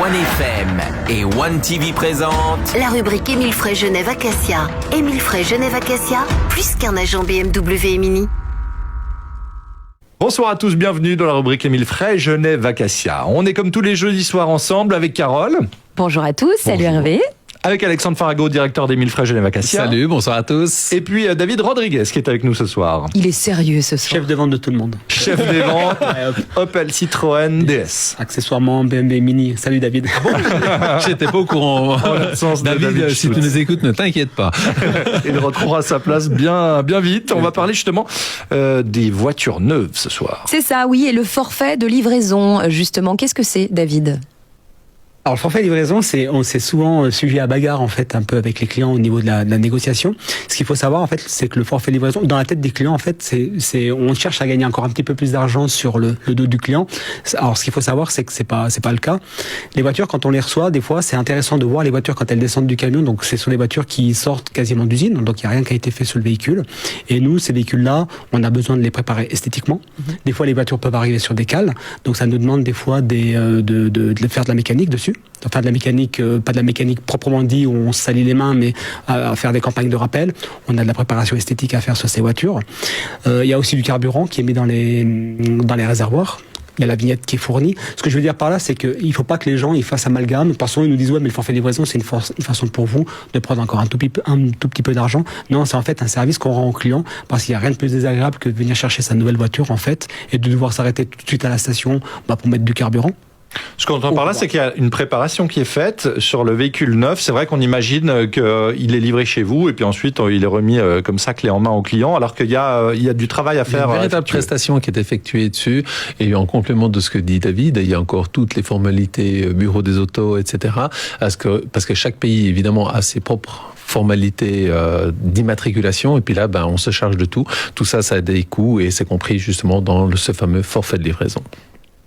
OneFM et OneTV présentent la rubrique Émile Frey Genève Acacia. Émile Frey Genève Acacia, plus qu'un agent BMW et Mini. Bonsoir à tous, bienvenue dans la rubrique Émile Frey Genève Acacia. On est comme tous les jeudis soirs ensemble avec Carole. Bonjour à tous, salut Hervé. Avec Alexandre Farago, directeur d'Émile Frey Genève Acacia. Salut, bonsoir à tous. Et puis David Rodriguez qui est avec nous ce soir. Il est sérieux ce soir. Chef de vente de tout le monde. Chef des ventes, Opel, Citroën, DS. Accessoirement BMW Mini. Salut David. J'étais pas au courant. En l'absence de David, si tu nous écoutes, ne t'inquiète pas. Il retrouvera sa place bien vite. On va parler justement des voitures neuves ce soir. C'est ça, oui, et le forfait de livraison, justement, qu'est-ce que c'est, David ? Alors le forfait livraison, c'est souvent sujet à bagarre en fait un peu avec les clients au niveau de la négociation. Ce qu'il faut savoir en fait, c'est que le forfait livraison, dans la tête des clients en fait, on cherche à gagner encore un petit peu plus d'argent sur le dos du client. Alors ce qu'il faut savoir, c'est que c'est pas le cas. Les voitures, quand on les reçoit, des fois c'est intéressant de voir les voitures quand elles descendent du camion. Donc ce sont des voitures qui sortent quasiment d'usine, donc il y a rien qui a été fait sur le véhicule. Et nous, ces véhicules-là, on a besoin de les préparer esthétiquement. Des fois, les voitures peuvent arriver sur des cales, donc ça nous demande des fois de faire de la mécanique dessus. Enfin de la mécanique, pas de la mécanique proprement dit où on se salit les mains, mais à faire des campagnes de rappel. On a de la préparation esthétique à faire sur ces voitures. Il y a aussi du carburant qui est mis dans les réservoirs. Il y a la vignette qui est fournie. Ce que je veux dire par là, c'est qu'il ne faut pas que les gens ils fassent amalgame. Parfois, ils nous disent ouais, mais le forfait livraison, c'est une façon pour vous de prendre encore un tout petit peu d'argent. Non, c'est en fait un service qu'on rend au client parce qu'il n'y a rien de plus désagréable que de venir chercher sa nouvelle voiture en fait et de devoir s'arrêter tout de suite à la station pour mettre du carburant. Ce qu'on entend par là, c'est qu'il y a une préparation qui est faite sur le véhicule neuf. C'est vrai qu'on imagine qu'il est livré chez vous et puis ensuite il est remis comme ça clé en main au client, alors qu'il y a du travail à faire. Il y a une véritable prestation qui est effectuée dessus. Et en complément de ce que dit David, il y a encore toutes les formalités bureau des autos, etc. Parce que chaque pays, évidemment, a ses propres formalités d'immatriculation et puis là, on se charge de tout. Tout ça, ça a des coûts et c'est compris justement dans ce fameux forfait de livraison.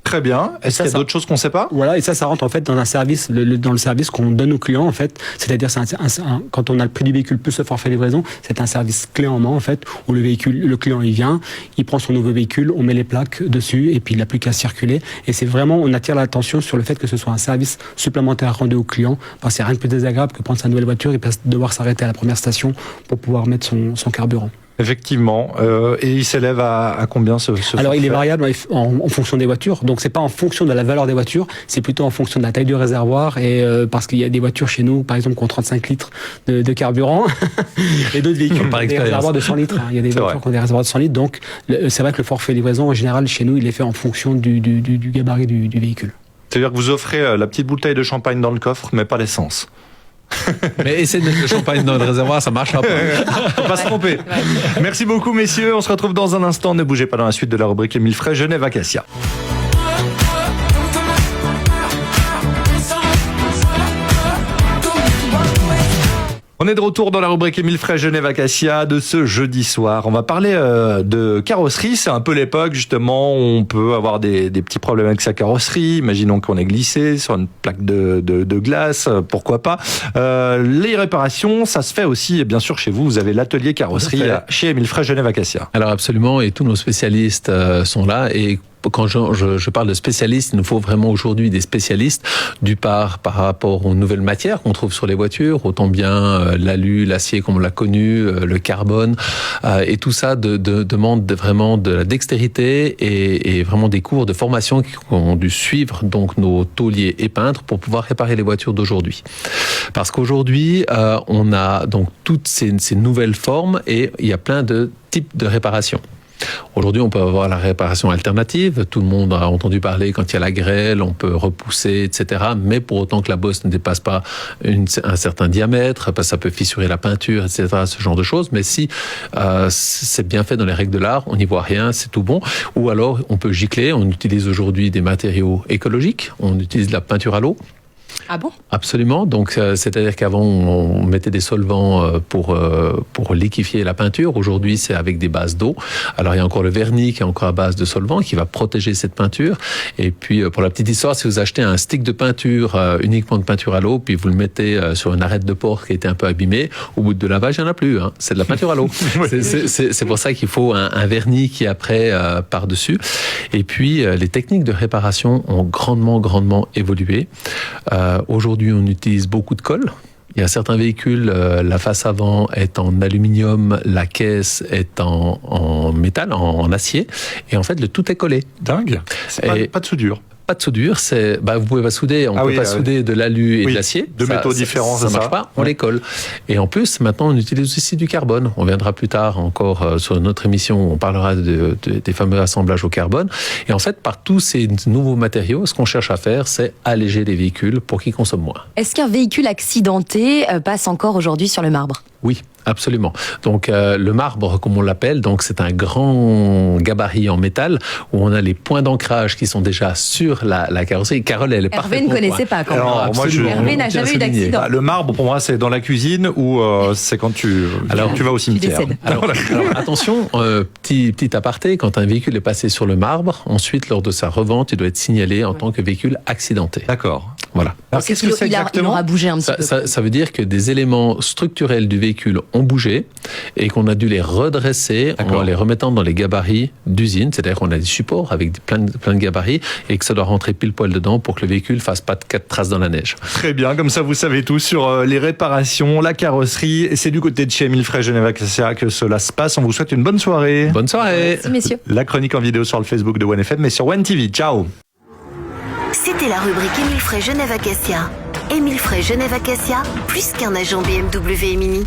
Très bien. Est-ce qu'il y a d'autres choses qu'on ne sait pas ? Voilà, et ça rentre en fait dans un service, dans le service qu'on donne aux clients en fait. C'est-à-dire, quand on a le prix du véhicule plus le forfait livraison, c'est un service clé en main en fait, où le client il vient, il prend son nouveau véhicule, on met les plaques dessus et puis il n'a plus qu'à circuler. Et c'est vraiment, on attire l'attention sur le fait que ce soit un service supplémentaire rendu au client, parce qu'il n'y a rien de plus désagréable que prendre sa nouvelle voiture et devoir s'arrêter à la première station pour pouvoir mettre son carburant. Effectivement. Et il s'élève à combien ce Alors, il est variable en fonction des voitures. Donc, c'est pas en fonction de la valeur des voitures, c'est plutôt en fonction de la taille du réservoir. Et parce qu'il y a des voitures chez nous, par exemple, qui ont 35 litres de carburant, et d'autres véhicules qui ont des réservoirs de 100 litres. Il y a des voitures qui ont des réservoirs de 100 litres. Donc, c'est vrai que le forfait livraison, en général, chez nous, il est fait en fonction du gabarit du véhicule. C'est-à-dire que vous offrez la petite bouteille de champagne dans le coffre, mais pas l'essence. Mais essaie de mettre le champagne dans le réservoir, ça marchera pas. Faut pas se tromper. Merci beaucoup messieurs, on se retrouve dans un instant. Ne bougez pas dans la suite de la rubrique Émile Frey Genève Acacia. On est de retour dans la rubrique Émile Frey Genève Acacia de ce jeudi soir. On va parler de carrosserie. C'est un peu l'époque justement où on peut avoir des petits problèmes avec sa carrosserie. Imaginons qu'on est glissé sur une plaque de glace, pourquoi pas. Les réparations, ça se fait aussi bien sûr chez vous. Vous avez l'atelier carrosserie chez Émile Frey Genève Acacia. Alors absolument, et tous nos spécialistes sont là. Et quand je parle de spécialistes, il nous faut vraiment aujourd'hui des spécialistes, par rapport aux nouvelles matières qu'on trouve sur les voitures, autant bien l'alu, l'acier comme on l'a connu, le carbone, et tout ça demande vraiment de la dextérité et vraiment des cours de formation qui ont dû suivre donc nos tôliers et peintres pour pouvoir réparer les voitures d'aujourd'hui. Parce qu'aujourd'hui, on a donc toutes ces nouvelles formes et il y a plein de types de réparations. Aujourd'hui, on peut avoir la réparation alternative. Tout le monde a entendu parler quand il y a la grêle, on peut repousser, etc. Mais pour autant que la bosse ne dépasse pas un certain diamètre, parce que ça peut fissurer la peinture, etc. Ce genre de choses. Mais si c'est bien fait dans les règles de l'art, on n'y voit rien, c'est tout bon. Ou alors, on peut gicler. On utilise aujourd'hui des matériaux écologiques. On utilise de la peinture à l'eau. Ah bon? Absolument. Donc, c'est-à-dire qu'avant, on mettait des solvants pour liquéfier la peinture. Aujourd'hui, c'est avec des bases d'eau. Alors, il y a encore le vernis qui est encore à base de solvant qui va protéger cette peinture. Et puis, pour la petite histoire, si vous achetez un stick de peinture, uniquement de peinture à l'eau, puis vous le mettez sur une arête de porc qui était un peu abîmée, au bout de lavage, il n'y en a plus. Hein. C'est de la peinture à l'eau. C'est pour ça qu'il faut un vernis qui est après par-dessus. Et puis, les techniques de réparation ont grandement évolué. Aujourd'hui, on utilise beaucoup de colle. Il y a certains véhicules, la face avant est en aluminium, la caisse est en métal, en acier, et en fait, le tout est collé. Dingue. C'est pas de soudure. Pas de soudure, vous pouvez pas souder, on peut pas souder de l'alu et de l'acier. Deux métaux différents, ça marche pas, on les colle. Et en plus, maintenant, on utilise aussi du carbone. On viendra plus tard encore sur notre émission, on parlera des fameux assemblages au carbone. Et en fait, par tous ces nouveaux matériaux, ce qu'on cherche à faire, c'est alléger les véhicules pour qu'ils consomment moins. Est-ce qu'un véhicule accidenté passe encore aujourd'hui sur le marbre? Oui, absolument. Donc le marbre, comme on l'appelle, donc c'est un grand gabarit en métal où on a les points d'ancrage qui sont déjà sur la carrosserie. Carole, elle est parfaitement. Hervé ne connaissait pas quand même. Hervé n'a jamais eu d'accident. Le marbre, pour moi, c'est dans la cuisine ou c'est quand tu vas au cimetière. Alors, attention, petit aparté, quand un véhicule est passé sur le marbre, ensuite, lors de sa revente, il doit être signalé en tant que véhicule accidenté. D'accord. Voilà. Alors, qu'est-ce que c'est exactement ? Il aura bougé un petit peu. Ça veut dire que des éléments structurels du véhicule ont bougé et qu'on a dû les redresser en les remettant dans les gabarits d'usine. C'est-à-dire qu'on a des supports avec plein de gabarits et que ça doit rentrer pile poil dedans pour que le véhicule fasse pas de 4 traces dans la neige. Très bien, comme ça vous savez tout sur les réparations, la carrosserie. Et c'est du côté de chez Émile Frey Genève Acacia que cela se passe. On vous souhaite une bonne soirée. Bonne soirée. Merci messieurs. La chronique en vidéo sur le Facebook de OneFM mais sur One TV. Ciao. C'était la rubrique Émile Frey Genève Acacia. Émile Frey Genève Acacia, plus qu'un agent BMW et Mini.